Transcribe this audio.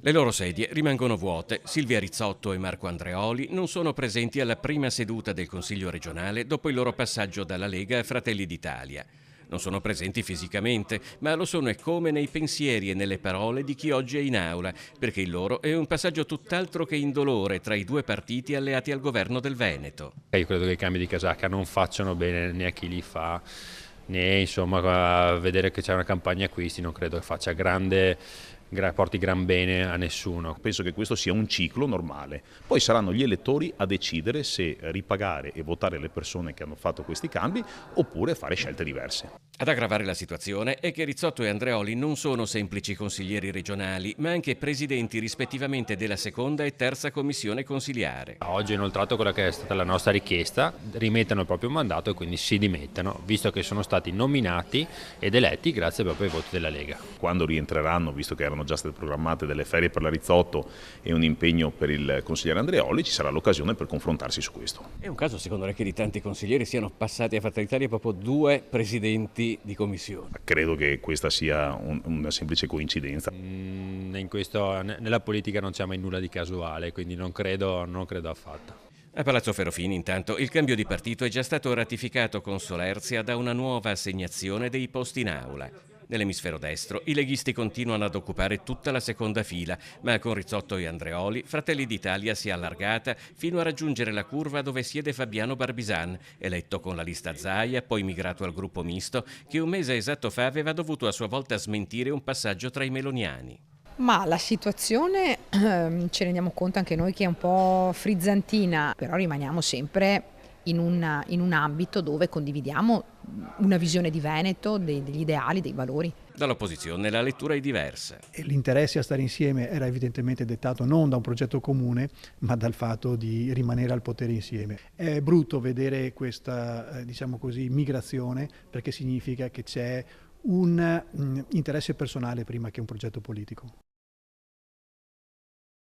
Le loro sedie rimangono vuote. Silvia Rizzotto e Marco Andreoli non sono presenti alla prima seduta del Consiglio regionale dopo il loro passaggio dalla Lega a Fratelli d'Italia. Non sono presenti fisicamente, ma lo sono eccome nei pensieri e nelle parole di chi oggi è in aula, perché il loro è un passaggio tutt'altro che indolore tra i due partiti alleati al governo del Veneto. Io credo che i cambi di casacca non facciano bene né a chi li fa, né insomma a vedere che c'è una campagna acquisti, non credo che faccia porti gran bene a nessuno. Penso che questo sia un ciclo normale, poi saranno gli elettori a decidere se ripagare e votare le persone che hanno fatto questi cambi oppure fare scelte diverse. Ad aggravare la situazione è che Rizzotto e Andreoli non sono semplici consiglieri regionali, ma anche presidenti rispettivamente della seconda e terza commissione consiliare. Oggi ho inoltrato quella che è stata la nostra richiesta, rimettano il proprio mandato e quindi si dimettano, visto che sono stati nominati ed eletti grazie proprio ai voti della Lega. Quando rientreranno, visto che erano già state programmate delle ferie per la Rizzotto e un impegno per il consigliere Andreoli, ci sarà l'occasione per confrontarsi su questo. È un caso secondo lei che di tanti consiglieri siano passati a Fratelli d'Italia proprio due presidenti di commissione? Credo che questa sia una semplice coincidenza. Nella politica non c'è mai nulla di casuale, quindi non credo affatto. A Palazzo Ferrofini, intanto, il cambio di partito è già stato ratificato con solerzia da una nuova assegnazione dei posti in aula. Nell'emisfero destro i leghisti continuano ad occupare tutta la seconda fila, ma con Rizzotto e Andreoli Fratelli d'Italia si è allargata fino a raggiungere la curva dove siede Fabiano Barbisan, eletto con la lista Zaia, poi migrato al gruppo misto, che un mese esatto fa aveva dovuto a sua volta smentire un passaggio tra i meloniani. Ma la situazione ci rendiamo conto anche noi che è un po' frizzantina, però rimaniamo sempre in un ambito dove condividiamo una visione di Veneto, degli ideali, dei valori. Dall'opposizione la lettura è diversa. L'interesse a stare insieme era evidentemente dettato non da un progetto comune, ma dal fatto di rimanere al potere insieme. È brutto vedere questa, diciamo così, migrazione, perché significa che c'è un interesse personale prima che un progetto politico.